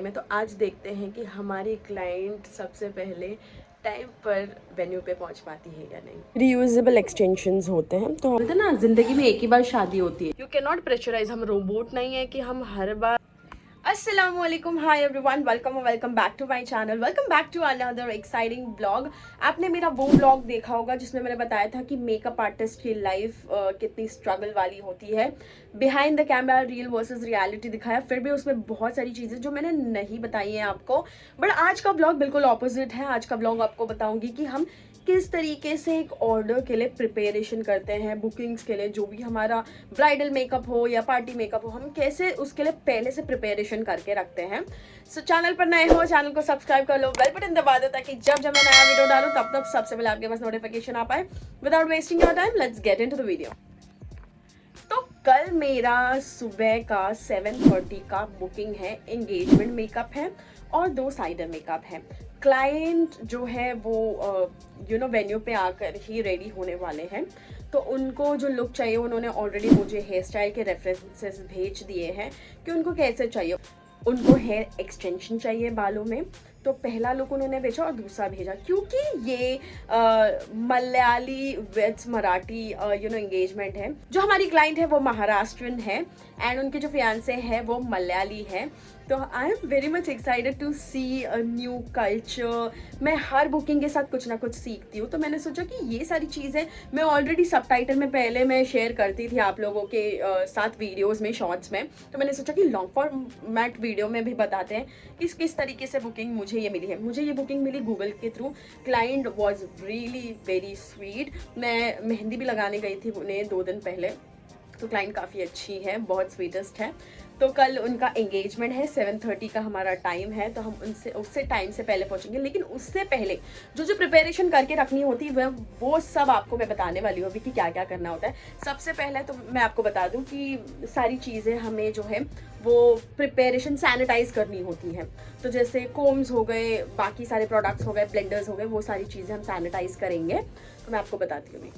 में। तो आज देखते हैं कि हमारी क्लाइंट सबसे पहले टाइम पर वेन्यू पे पहुंच पाती है या नहीं। रीयूजेबल एक्सटेंशंस होते हैं तो हम ना जिंदगी में एक ही बार शादी होती है। यू कैन नॉट प्रेशराइज, हम रोबोट नहीं है कि हम हर बार। अस्सलामुअलैकुम, hi everyone, welcome back to my channel, welcome back to another exciting blog. आपने मेरा वो ब्लॉग देखा होगा जिसमें मैंने बताया था कि मेकअप आर्टिस्ट की लाइफ कितनी स्ट्रगल वाली होती है। Behind the camera real versus reality दिखाया, फिर भी उसमें बहुत सारी चीज़ें जो मैंने नहीं बताई हैं आपको। बट आज का ब्लॉग बिल्कुल ऑपोजिट है। आज का ब्लॉग आपको बताऊंगी कि हम किस तरीके से एक ऑर्डर के लिए प्रिपरेशन करते हैं, बुकिंग्स के लिए, जो भी हमारा ब्राइडल मेकअप हो या पार्टी मेकअप हो, हम कैसे उसके लिए पहले से प्रिपरेशन करके रखते हैं। सो चैनल पर नए हो, चैनल को सब्सक्राइब कर लो, बेल बटन दबा दो ताकि जब जब मैं नया वीडियो डालूं तब सबसे पहले आपके पास नोटिफिकेशन आ पाए। Without wasting your time, let's get into the video. तो कल मेरा सुबह का 7:30 का बुकिंग है, एंगेजमेंट मेकअप है और 2 साइडर मेकअप है। क्लाइंट जो है वो वेन्यू पे आकर ही रेडी होने वाले हैं, तो उनको जो लुक चाहिए उन्होंने ऑलरेडी मुझे हेयर स्टाइल के रेफरेंसेस भेज दिए हैं कि उनको कैसे चाहिए। उनको हेयर एक्सटेंशन चाहिए बालों में, तो पहला लुक उन्होंने भेजा और दूसरा भेजा, क्योंकि ये मलयाली विद मराठी एंगेजमेंट है। जो हमारी क्लाइंट है वो महाराष्ट्रियन है एंड उनके जो फियांसे है वो मलयाली है। तो I am very much excited to see a new culture. मैं हर बुकिंग के साथ कुछ ना कुछ सीखती हूँ, तो मैंने सोचा कि ये सारी चीज़ें मैं ऑलरेडी सबटाइटल में पहले मैं शेयर करती थी आप लोगों के साथ वीडियोस में, शॉर्ट्स में। तो मैंने सोचा कि लॉन्ग फॉर्मेट वीडियो में भी बताते हैं कि किस तरीके से बुकिंग मुझे ये मिली है। मुझे ये बुकिंग मिली गूगल के through. Client was really very sweet. मैं मेहंदी भी लगाने गई थी उन्हें 2 दिन पहले, तो क्लाइंट काफ़ी अच्छी है, बहुत स्वीटेस्ट है। तो कल उनका एंगेजमेंट है, 7:30 का हमारा टाइम है, तो हम उससे टाइम से पहले पहुंचेंगे। लेकिन उससे पहले जो प्रिपरेशन करके रखनी होती है वो सब आपको मैं बताने वाली हूँ अभी कि क्या क्या करना होता है। सबसे पहले तो मैं आपको बता दूँ कि सारी चीज़ें हमें जो है वो प्रिपरेशन सैनिटाइज करनी होती है। तो जैसे कोम्स हो गए, बाकी सारे प्रोडक्ट्स हो गए, ब्लेंडर्स हो गए, वो सारी चीज़ें हम सैनिटाइज करेंगे। तो मैं आपको बताती हूँ।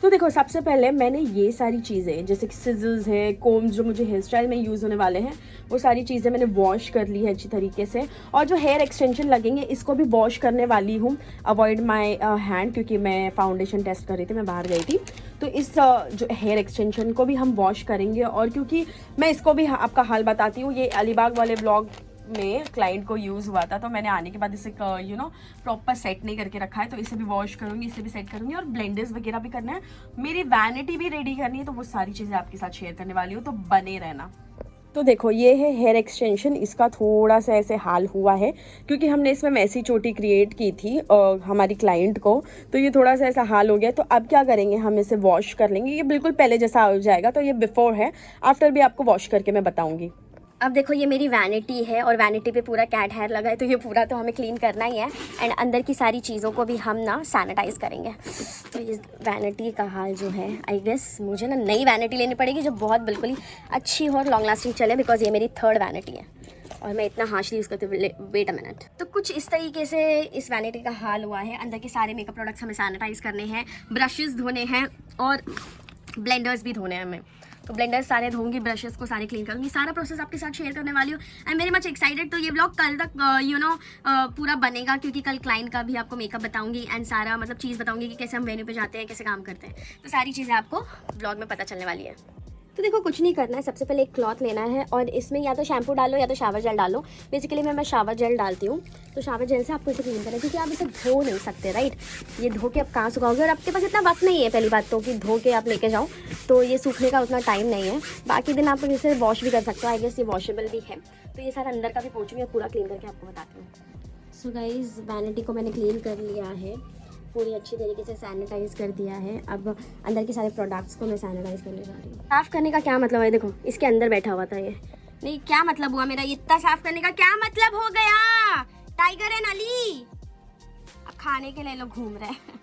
तो देखो, सबसे पहले मैंने ये सारी चीज़ें जैसे कि सिजल्स हैं, कोम्स जो मुझे हेयर स्टाइल में यूज़ होने वाले हैं, वो सारी चीज़ें मैंने वॉश कर ली है अच्छी तरीके से। और जो हेयर एक्सटेंशन लगेंगे इसको भी वॉश करने वाली हूँ। अवॉइड माय हैंड, क्योंकि मैं फाउंडेशन टेस्ट कर रही थी, मैं बाहर गई थी। तो इस जो हेयर एक्सटेंशन को भी हम वॉश करेंगे। और क्योंकि मैं इसको भी आपका हाल बताती हूँ, ये अलीबाग वाले ब्लॉग में क्लाइंट को यूज़ हुआ था, तो मैंने आने के बाद इसे प्रॉपर सेट नहीं करके रखा है, तो इसे भी वॉश करूँगी, इसे भी सेट करूँगी और ब्लेंडर्स वगैरह भी करना है। मेरी वैनिटी भी रेडी करनी है, तो वो सारी चीज़ें आपके साथ शेयर करने वाली हूँ, तो बने रहना। तो देखो, ये है हेयर एक्सटेंशन। इसका थोड़ा सा ऐसे हाल हुआ है क्योंकि हमने इसमें मैसी चोटी क्रिएट की थी हमारी क्लाइंट को, तो ये थोड़ा सा ऐसा हाल हो गया। तो अब क्या करेंगे, हम इसे वॉश कर लेंगे। ये बिल्कुल पहले जैसा हो जाएगा। तो ये बिफोर है, आफ्टर भी आपको वॉश करके मैं बताऊँगी। अब देखो, ये मेरी वैनिटी है और वैनिटी पे पूरा कैट हेयर लगा है, तो ये पूरा तो हमें क्लीन करना ही है। एंड अंदर की सारी चीज़ों को भी हम ना सैनिटाइज करेंगे। तो ये वैनिटी का हाल जो है, आई गेस मुझे ना नई वैनिटी लेनी पड़ेगी जो बहुत बिल्कुल ही अच्छी हो और लॉन्ग लास्टिंग चले, बिकॉज ये मेरी 3rd वैनिटी है और मैं इतना हार्शली यूज़ करती हूँ। Wait a minute. तो कुछ इस तरीके से इस वैनिटी का हाल हुआ है। अंदर के सारे मेकअप प्रोडक्ट्स हमें सैनिटाइज करने हैं, ब्रशेज़ धोने हैं और ब्लेंडर्स भी धोने हैं हमें। तो ब्लेंडर सारे धोऊंगी, ब्रशेस को सारे क्लीन करूंगी, सारा प्रोसेस आपके साथ शेयर करने वाली हूँ। आई एम वेरी मच एक्साइटेड। तो ये ब्लॉग कल तक पूरा बनेगा, क्योंकि कल क्लाइंट का भी आपको मेकअप बताऊंगी एंड सारा मतलब चीज़ बताऊंगी कि कैसे हम वेन्यू पे जाते हैं, कैसे काम करते हैं। तो सारी चीज़ें आपको ब्लॉग में पता चलने वाली है। तो देखो, कुछ नहीं करना है। सबसे पहले एक क्लॉथ लेना है और इसमें या तो शैम्पू डालो या तो शावर जेल डालो। बेसिकली मैं शावर जेल डालती हूँ। तो शावर जेल से आपको इसे क्लीन करना है, क्योंकि आप इसे धो नहीं सकते, राइट। ये धो के आप कहाँ सुखाओगे, और आपके पास इतना वक्त नहीं है पहली बात तो कि धो के आप लेके जाओ, तो ये सूखने का उतना टाइम नहीं है। बाकी दिन आप इसे वॉश भी कर सकते हो, आई गेस ये वॉशेबल भी है। तो ये सारा अंदर का भी पोंछूंगी और पूरा क्लीन करके आपको बताती हूँ। सो गाइस, वैनिटी को मैंने क्लीन कर लिया है, पूरी अच्छी तरीके से सैनिटाइज कर दिया है। अब अंदर के सारे प्रोडक्ट्स को मैं सैनिटाइज करने जा रही हूँ। साफ़ करने का क्या मतलब है, देखो इसके अंदर बैठा हुआ था ये। नहीं, क्या मतलब हुआ मेरा इतना साफ़ करने का, क्या मतलब हो गया? टाइगर एंड अली अब खाने के लिए लोग घूम रहे हैं।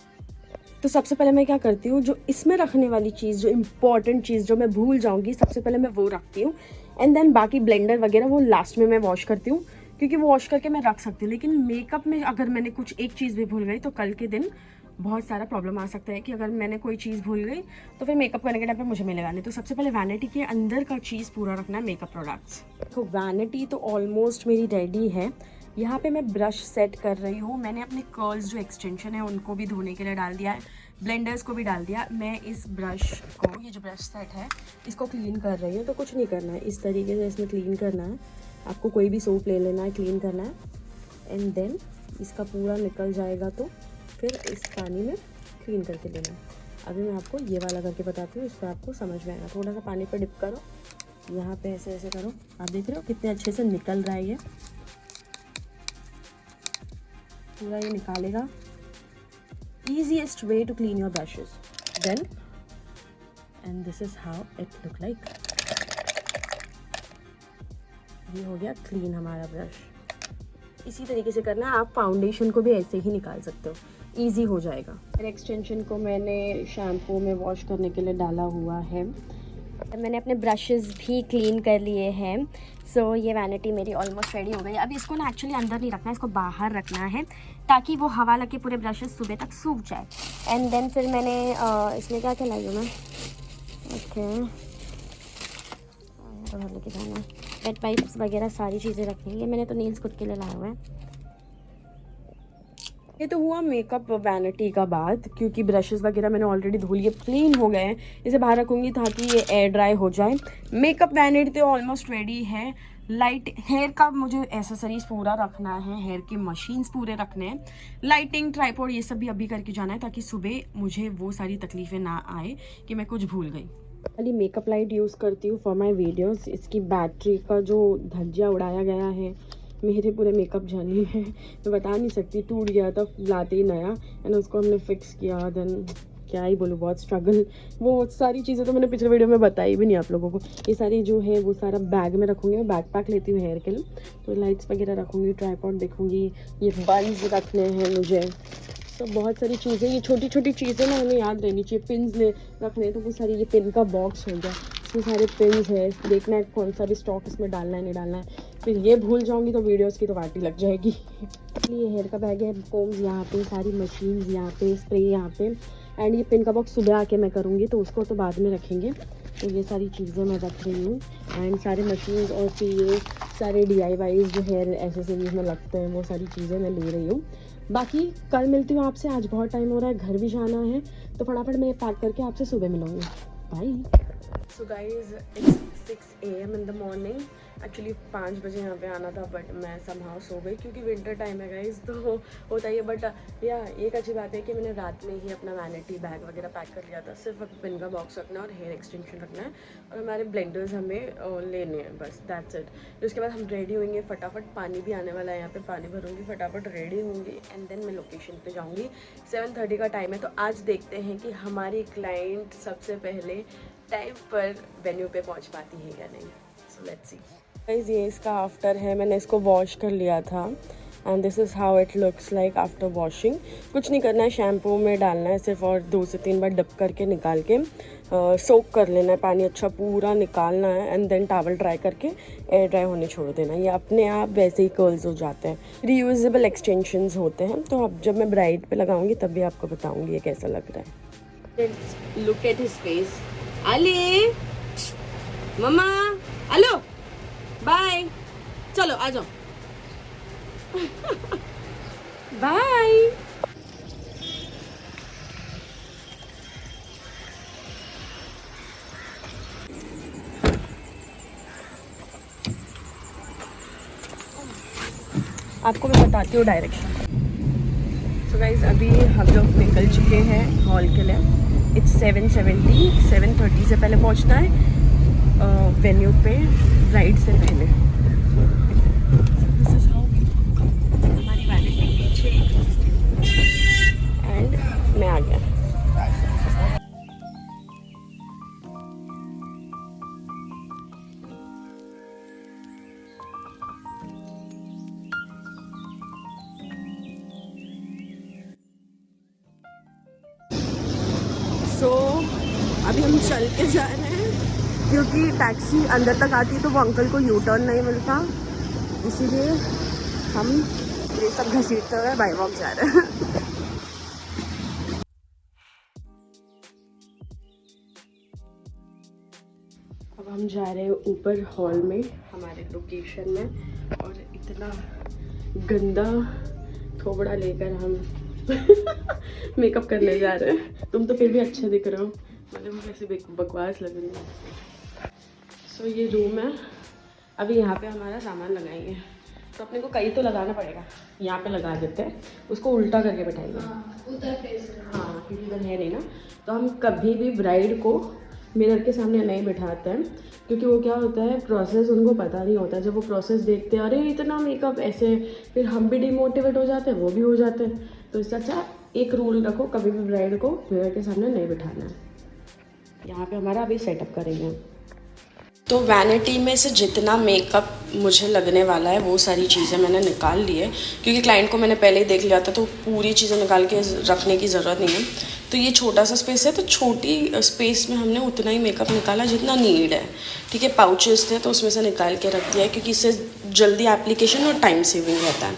तो सबसे पहले मैं क्या करती हूँ, जो इसमें रखने वाली चीज़, जो इम्पॉर्टेंट चीज़ जो मैं भूल जाऊँगी, सबसे पहले मैं वो रखती हूँ। एंड देन बाकी ब्लेंडर वगैरह वो लास्ट में मैं वॉश करती हूँ, क्योंकि वो वॉश करके मैं रख सकती हूँ। लेकिन मेकअप में अगर मैंने कुछ एक चीज़ भी भूल गई तो कल के दिन बहुत सारा प्रॉब्लम आ सकता है कि अगर मैंने कोई चीज़ भूल गई तो फिर मेकअप करने के टाइम पे मुझे मिलेगा नहीं। तो सबसे पहले वैनिटी के अंदर का चीज़ पूरा रखना है, मेकअप प्रोडक्ट्स। तो वैनिटी तो ऑलमोस्ट मेरी रेडी है। यहाँ पे मैं ब्रश सेट कर रही हूँ। मैंने अपने कर्ल्स जो एक्सटेंशन है उनको भी धोने के लिए डाल दिया है, ब्लेंडर्स को भी डाल दिया। मैं इस ब्रश को, ये जो ब्रश सेट है, इसको क्लीन कर रही हूँ। तो कुछ नहीं करना है, इस तरीके से इसमें क्लीन करना है। आपको कोई भी सोप ले लेना है, क्लीन करना है, एंड देन इसका पूरा निकल जाएगा तो फिर इस पानी में क्लीन करके लेना है। अभी मैं आपको ये वाला करके बताती हूँ, इस पर आपको समझ में आएगा। थोड़ा सा पानी पर डिप करो, यहाँ पे ऐसे ऐसे करो। आप देख रहे हो कितने अच्छे से निकल रहा है, ये पूरा ये निकालेगा। easiest way to clean your brushes then, and this is how it look like। ये हो गया क्लीन हमारा ब्रश। इसी तरीके से करना है। आप फाउंडेशन को भी ऐसे ही निकाल सकते हो, इजी हो जाएगा। फिर एक्सटेंशन को मैंने शैम्पू में वॉश करने के लिए डाला हुआ है। मैंने अपने ब्रशेस भी क्लीन कर लिए हैं। सो ये वैनिटी मेरी ऑलमोस्ट रेडी हो गई है। अब इसको ना एक्चुअली अंदर नहीं रखना है, इसको बाहर रखना है ताकि वो हवा लगे पूरे ब्रशेस सुबह तक सूख जाए। एंड देन फिर मैंने इसमें क्या क्या लाई हूँ मैं, ओके लेके जाना, वेट पाइप्स वगैरह सारी चीज़ें रखनी है। ये मैंने तो नील्स खुद के लिए लाया हुआ है। ये तो हुआ मेकअप वैनिटी का बात, क्योंकि ब्रशेस वगैरह मैंने ऑलरेडी धो लिए, क्लीन हो गए हैं। इसे बाहर रखूँगी ताकि ये एयर ड्राई हो जाए। मेकअप वैनिटी तो ऑलमोस्ट रेडी है। लाइट हेयर का मुझे एसेसरीज पूरा रखना है, हेयर की मशीन्स पूरे रखने हैं, लाइटिंग, ट्राइपॉड, ये सब भी अभी करके जाना है ताकि सुबह मुझे वो सारी तकलीफ़ें ना आए कि मैं कुछ भूल गई। खाली मेकअप लाइट यूज़ करती हूँ फॉर माई वीडियोज़। इसकी बैटरी का जो धज्जिया उड़ाया गया है, मेरे पूरे मेकअप जानी है, मैं बता नहीं सकती। टूट गया था लाते ही नया, एंड उसको हमने फिक्स किया। देन क्या ही बोलूँ, बहुत स्ट्रगल। वो सारी चीज़ें तो मैंने पिछले वीडियो में बताई भी नहीं आप लोगों को। ये सारी जो है वो सारा बैग में रखूँगी। मैं बैग पैक लेती हूँ हेयर के लिए, तो लाइट्स वगैरह रखूँगी, ट्राइपॉड देखूँगी, ये बंस रखने हैं मुझे। तो बहुत सारी चीज़ें, ये छोटी छोटी चीज़ें ना हमें याद रहनी चाहिए। पिन्स ले रखने, तो वो सारी, ये पिन का बॉक्स हो गया, इसमें सारे पिन्स है, देखना है कौन सा भी स्टॉक इसमें डालना है नहीं डालना है। फिर ये भूल जाऊंगी तो वीडियोस की तो वाटी लग जाएगी। ये हेयर का बैग है, कोम्स यहाँ पे, सारी मशीन्स यहाँ पे, स्प्रे यहाँ पे, एंड ये पिन का बॉक्स सुबह आके मैं करूँगी तो उसको तो बाद में रखेंगे। तो ये सारी चीज़ें मैं रख रही हूँ, एंड सारे मशीन्स और फिर ये सारे DIYs जो हेयर एसेसरीज में लगते हैं वो सारी चीज़ें मैं ले रही हूँ। बाकी कल मिलती हूँ आपसे, आज बहुत टाइम हो रहा है, घर भी जाना है, तो फटाफट मैं पैक करके आपसे सुबह मिलूँगी। Bye. So guys it's 6 AM in the morning. Actually 5 बजे यहाँ पे आना था, बट मैं समहाउ सो गई क्योंकि विंटर टाइम है गाइज, तो होता ही है। बट या एक अच्छी बात है कि मैंने रात में ही अपना वैनिटी बैग वगैरह पैक कर लिया था। सिर्फ पिन का बॉक्स रखना है और हेयर एक्सटेंशन रखना है, और हमारे ब्लेंडर्स हमें लेने हैं, बस दैट्स इट। उसके बाद हम रेडी होंगे फटाफट। पानी भी आने वाला है, यहाँ पे पानी भरूँगी, फटाफट रेडी होंगी, एंड देन मैं लोकेशन पे जाऊँगी। 7:30 का टाइम है, तो आज देखते हैं कि हमारी क्लाइंट सबसे पहले टाइम पर वेन्यू पे पहुँच पाती है या नहीं। So let's see guys. ये इसका आफ्टर है, मैंने इसको वॉश कर लिया था, and this is how it looks like after washing. कुछ नहीं करना है, शैम्पू में डालना है सिर्फ, और 2 से 3 बार डिप करके निकाल के सोक कर लेना है, पानी अच्छा पूरा निकालना है, एंड देन टॉवल ड्राई करके एयर ड्राई होने छोड़ देना। ये अपने आप वैसे ही कर्ल्स हो जाते हैं, रीयूजेबल एक्सटेंशंस होते हैं। तो अब जब मैं ब्राइड पे लगाऊंगी तब भी आपको बताऊंगी ये कैसा लग रहा है। Let's look at his face. Ali मम्मा, हेलो, बाय, चलो आ जाओ। बाय। आपको मैं बताती हूँ डायरेक्शन। सो गाइज अभी हम लोग निकल चुके हैं हॉल के लिए। इट्स 7:70, 7:30 से पहले पहुँचना है वेन्यू पे, राइड से पहले। दिस इज हाउ हमारी वैनिटी पीछे, एंड मैं आ गया। सो अभी हम चल के जा रहे हैं क्योंकि टैक्सी अंदर तक आती है तो वो अंकल को यू टर्न नहीं मिलता, इसीलिए हम ये सब घसीटते हुए बाय वॉक जा रहे हैं। हम जा रहे हैं ऊपर हॉल में हमारे लोकेशन में, और इतना गंदा थोबड़ा लेकर हम मेकअप करने जा रहे हैं। तुम तो फिर भी अच्छे दिख रहे हो, मतलब कैसे बकवास लग रही है। सो ये रूम है, अभी यहाँ पे हमारा सामान लगाएंगे, तो अपने को कहीं तो लगाना पड़ेगा। यहाँ पे लगा देते हैं, उसको उल्टा करके बैठाएंगे। हाँ क्योंकि इधर है नहीं ना, तो हम कभी भी ब्राइड को मिरर के सामने नहीं बैठाते हैं, क्योंकि वो क्या होता है प्रोसेस उनको पता नहीं होता। जब वो प्रोसेस देखते हैं अरे इतना मेकअप ऐसे, फिर हम भी डिमोटिवेट हो जाते हैं, वो भी हो जाते हैं। तो इससे अच्छा एक रूल रखो, कभी भी ब्राइड को मिरर के सामने नहीं बैठाना है। यहाँ पे हमारा अभी सेटअप करेंगे। तो वैनिटी में से जितना मेकअप मुझे लगने वाला है वो सारी चीज़ें मैंने निकाल ली है, क्योंकि क्लाइंट को मैंने पहले ही देख लिया था, तो पूरी चीज़ें निकाल के रखने की ज़रूरत नहीं है। तो ये छोटा सा स्पेस है, तो छोटी स्पेस में हमने उतना ही मेकअप निकाला जितना नीड है। ठीक है, पाउचेस थे तो उसमें से निकाल के रख दिया है, क्योंकि इससे जल्दी एप्लीकेशन और टाइम सेविंग रहता है।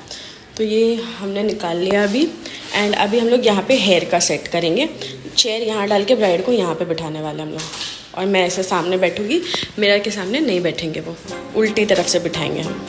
तो ये हमने निकाल लिया अभी। एंड अभी हम लोग यहाँ पे हेयर का सेट करेंगे। चेयर यहाँ डाल के ब्राइड को यहाँ पे बिठाने वाले हम लोग, और मैं ऐसे सामने बैठूँगी, मिरर के सामने नहीं बैठेंगे, वो उल्टी तरफ से बिठाएंगे हम।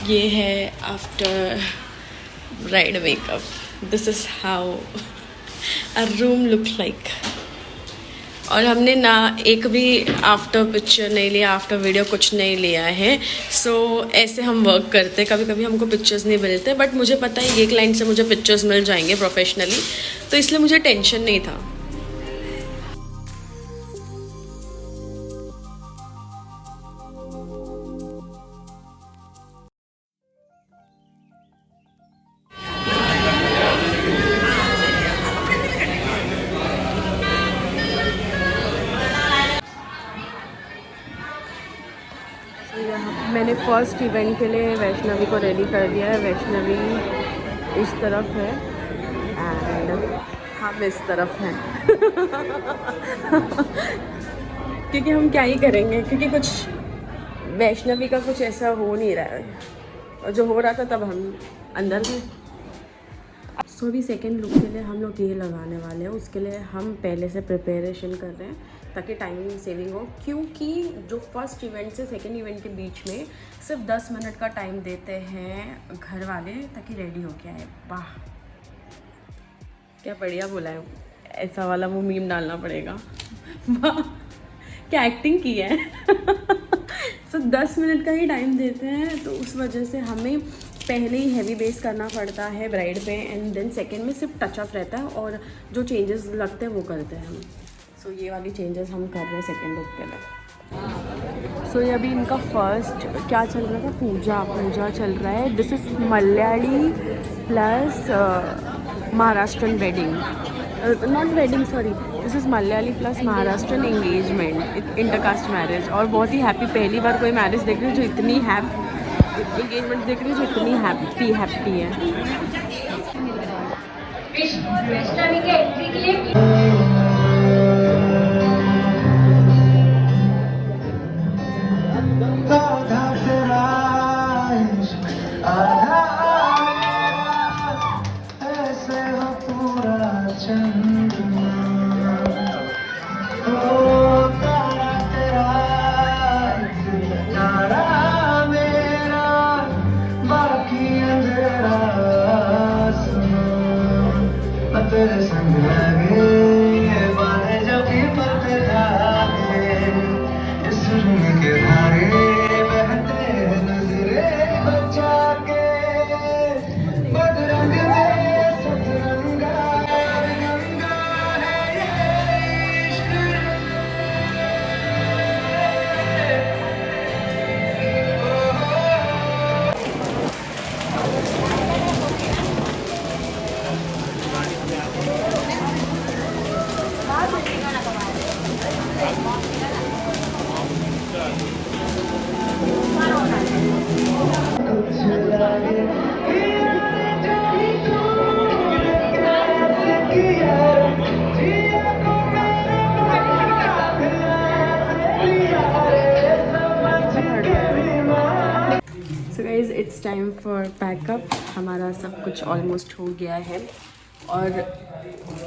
ये है after bride makeup, this is how a room look like. और हमने ना एक भी आफ्टर पिक्चर नहीं लिया, आफ्टर वीडियो कुछ नहीं लिया है। सो ऐसे हम वर्क करते, कभी कभी हमको पिक्चर्स नहीं मिलते, बट मुझे पता है ये क्लाइंट से मुझे पिक्चर्स मिल जाएंगे प्रोफेशनली, तो इसलिए मुझे टेंशन नहीं था। मैंने फर्स्ट इवेंट के लिए वैष्णवी को रेडी कर दिया है। वैष्णवी उस तरफ है एंड हम इस तरफ हैं क्योंकि हम क्या ही करेंगे, क्योंकि कुछ वैष्णवी का कुछ ऐसा हो नहीं रहा है, और जो हो रहा था तब हम अंदर थे। सो अभी सेकेंड लुक के लिए हम लोग ये लगाने वाले हैं, उसके लिए हम पहले से प्रिपरेशन कर रहे हैं ताकि टाइम सेविंग हो, क्योंकि जो फर्स्ट इवेंट से सेकेंड इवेंट के बीच में सिर्फ 10 मिनट का टाइम देते हैं घर वाले ताकि रेडी हो के आए। वाह क्या बढ़िया बोला है, ऐसा वाला वो मीम डालना पड़ेगा। वाह क्या एक्टिंग की है। सो 10 मिनट का ही टाइम देते हैं, तो उस वजह से हमें पहले ही हैवी बेस करना पड़ता है ब्राइड पे, एंड देन सेकेंड में सिर्फ टचअप रहता है और जो चेंजेस लगते हैं वो करते हैं हम। सो ये वाली चेंजेस हम कर रहे हैं सेकेंड लुक के लिए। सो ये अभी इनका फर्स्ट क्या चल रहा था, पूजा चल रहा है। This is Malayali plus Maharashtrian wedding, not wedding sorry, this is Malayali plus Maharashtrian engagement, intercaste marriage. और बहुत ही हैप्पी, पहली बार कोई मैरिज देख रही है जो इतनी एंगेजमेंट देख रही है जो इतनी हैप्पी है। Time for pack up. हमारा सब कुछ ऑलमोस्ट हो गया है और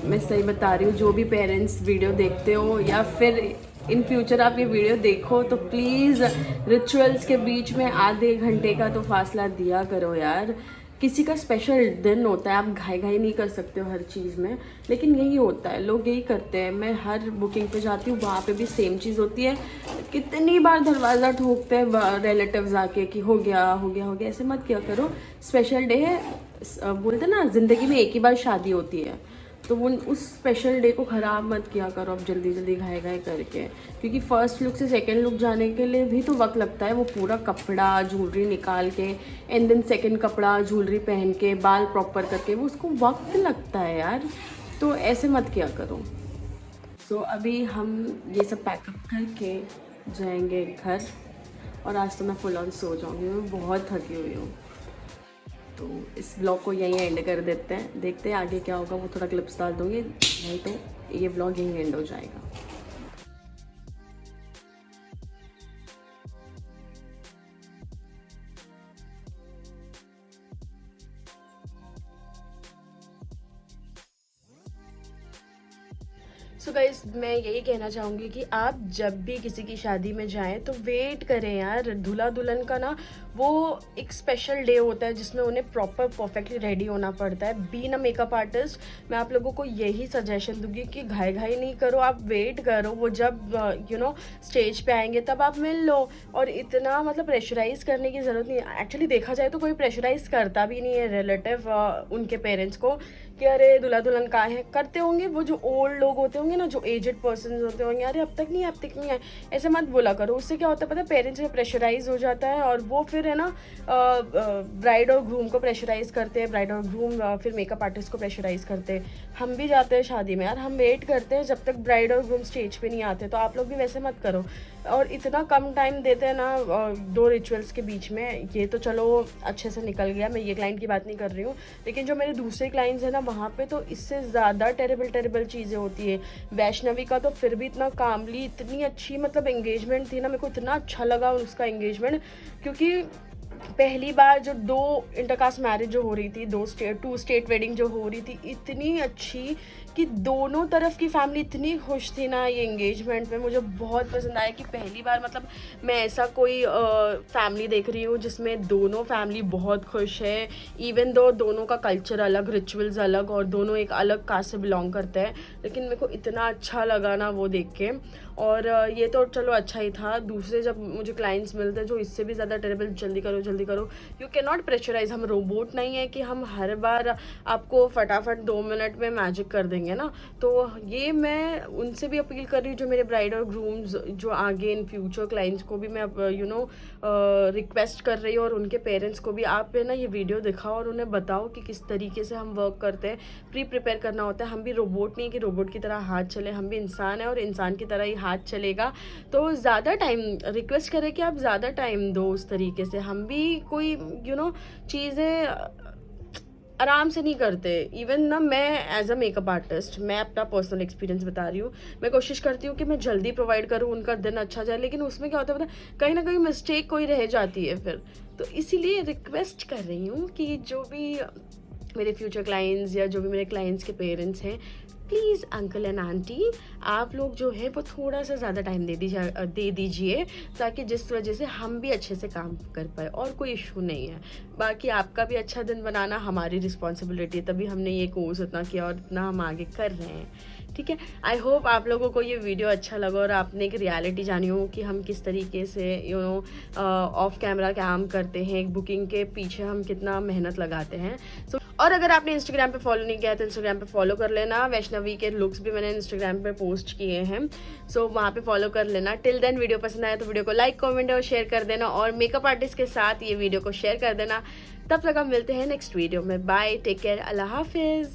मैं सही बता रही हूँ, जो भी पेरेंट्स वीडियो देखते हो या फिर इन फ्यूचर आप ये वीडियो देखो तो प्लीज़ रिचुअल्स के बीच में आधे घंटे का तो फासला दिया करो यार। किसी का स्पेशल दिन होता है, आप घाई घाई नहीं कर सकते हो हर चीज़ में, लेकिन यही होता है, लोग यही करते हैं। मैं हर बुकिंग पे जाती हूँ, वहाँ पे भी सेम चीज़ होती है। कितनी बार दरवाज़ा ठोकते हैं रिलेटिव्स आके कि हो गया हो गया हो गया। ऐसे मत किया करो। स्पेशल डे है, बोलते ना ज़िंदगी में एक ही बार शादी होती है, तो वो उस स्पेशल डे को ख़राब मत किया करो अब जल्दी जल्दी घाई घाई करके, क्योंकि फ़र्स्ट लुक से सेकंड लुक जाने के लिए भी तो वक्त लगता है। वो पूरा कपड़ा ज्वेलरी निकाल के एंड देन सेकंड कपड़ा ज्वेलरी पहन के बाल प्रॉपर करके, वो उसको वक्त लगता है यार, तो ऐसे मत किया करो। सो अभी हम ये सब पैकअप करके जाएंगे घर, और आज तो मैं फुल ऑन सो जाऊँगी, मैं बहुत थकी हुई हूँ। तो इस ब्लॉग को यहीं एंड कर देते हैं, देखते हैं आगे क्या होगा। वो थोड़ा क्लिप्स डाल दूँगी, नहीं तो ये ब्लॉग यहीं एंड हो जाएगा। सो गाइस, मैं यही कहना चाहूँगी कि आप जब भी किसी की शादी में जाएं तो वेट करें यार। दूल्हा दुल्हन का ना वो एक स्पेशल डे होता है जिसमें उन्हें प्रॉपर परफेक्टली रेडी होना पड़ता है। बीइंग अ मेकअप आर्टिस्ट, मैं आप लोगों को यही सजेशन दूंगी कि घाई घाई नहीं करो, आप वेट करो। वो जब स्टेज पे आएंगे तब आप मिल लो, और इतना मतलब प्रेशराइज करने की ज़रूरत नहीं है। एक्चुअली देखा जाए तो कोई प्रेशराइज करता भी नहीं है रिलेटिव उनके पेरेंट्स को कि अरे दूल्हा दुल्हन कहाँ है। करते होंगे वो जो ओल्ड लोग होते होंगे ना, जो एजेड पर्सन होते होंगे, अरे अब तक नहीं है अब तक नहीं है, ऐसे मत बोला करो। उससे क्या होता है पता है, पेरेंट्स में प्रेशराइज हो जाता है और वो फिर है ना ब्राइड और ग्रूम को प्रेशराइज करते हैं, ब्राइड और ग्रूम फिर मेकअप आर्टिस्ट को प्रेशराइज करते हैं। हम भी जाते हैं शादी में यार, हम वेट करते हैं जब तक ब्राइड और ग्रूम स्टेज पे नहीं आते, तो आप लोग भी वैसे मत करो। और इतना कम टाइम देते हैं ना दो रिचुअल्स के बीच में। ये तो चलो अच्छे से निकल गया, मैं ये क्लाइंट की बात नहीं कर रही हूँ, लेकिन जो मेरे दूसरे क्लाइंट्स हैं ना, वहाँ पे तो इससे ज़्यादा टेरेबल चीज़ें होती है। वैष्णवी का तो फिर भी इतना कामली, इतनी अच्छी मतलब एंगेजमेंट थी ना, मेरे को इतना अच्छा लगा उसका एंगेजमेंट, क्योंकि पहली बार जो दो इंटरकास्ट मैरिज जो हो रही थी, टू स्टेट वेडिंग जो हो रही थी, इतनी अच्छी कि दोनों तरफ की फैमिली इतनी खुश थी ना ये एंगेजमेंट में। मुझे बहुत पसंद आया कि पहली बार मतलब मैं ऐसा कोई फैमिली देख रही हूँ जिसमें दोनों फैमिली बहुत खुश है। इवन दो दोनों का कल्चर अलग, रिचुअल्स अलग, और दोनों एक अलग कास्ट से बिलोंग करते हैं, लेकिन मेरे को इतना अच्छा लगा ना वो देख के। और ये तो चलो अच्छा ही था। दूसरे जब मुझे क्लाइंट्स मिलते हैं जो इससे भी ज़्यादा टेरेबल, जल्दी करो, यू कैन नॉट प्रेशराइज। हम रोबोट नहीं है कि हम हर बार आपको फटाफट 2 मिनट में मैजिक कर देंगे ना। तो ये मैं उनसे भी अपील कर रही हूँ, जो मेरे ब्राइड और ग्रूम्स जो आगे इन फ्यूचर क्लाइंट्स को भी मैं रिक्वेस्ट कर रही हूँ, और उनके पेरेंट्स को भी, आप है ना ये वीडियो दिखाओ और उन्हें बताओ कि किस तरीके से हम वर्क करते हैं। प्रिपेयर करना होता है। हम भी रोबोट नहीं कि रोबोट की तरह हाथ चले, हम भी इंसान है और इंसान की तरह ही हाथ चलेगा। तो ज़्यादा टाइम रिक्वेस्ट करें कि आप ज़्यादा टाइम दो उस तरीके से। हम भी कोई चीज़ें आराम से नहीं करते। इवन ना मैं एज अ मेकअप आर्टिस्ट, मैं अपना पर्सनल एक्सपीरियंस बता रही हूँ, मैं कोशिश करती हूँ कि मैं जल्दी प्रोवाइड करूँ, उनका दिन अच्छा जाए, लेकिन उसमें क्या होता है पता है, कहीं ना कहीं मिस्टेक कोई रह जाती है फिर। तो इसीलिए रिक्वेस्ट कर रही हूँ कि जो भी मेरे फ्यूचर क्लाइंट्स या जो भी मेरे क्लाइंट्स के पेरेंट्स हैं, प्लीज़ अंकल एंड आंटी, आप लोग जो है वो थोड़ा सा ज़्यादा टाइम दे दीजिए, ताकि जिस वजह से हम भी अच्छे से काम कर पाए, और कोई इशू नहीं है। बाकी आपका भी अच्छा दिन बनाना हमारी रिस्पॉन्सिबिलिटी है, तभी हमने ये कोर्स इतना किया और इतना हम आगे कर रहे हैं। ठीक है, आई होप आप लोगों को ये वीडियो अच्छा लगा और आपने एक रियलिटी जानी हो कि हम किस तरीके से ऑफ कैमरा काम करते हैं, एक बुकिंग के पीछे हम कितना मेहनत लगाते हैं। और अगर आपने इंस्टाग्राम पे फॉलो नहीं किया तो इंस्टाग्राम पे फॉलो कर लेना। वैष्णवी के लुक्स भी मैंने इंस्टाग्राम पे पोस्ट किए हैं, सो वहाँ पे फॉलो कर लेना। टिल देन, वीडियो पसंद आया तो वीडियो को लाइक, कमेंट और शेयर कर देना, और मेकअप आर्टिस्ट के साथ ये वीडियो को शेयर कर देना। तब तक हम मिलते हैं नेक्स्ट वीडियो में। बाय, टेक केयर, अल्लाह हाफिज़।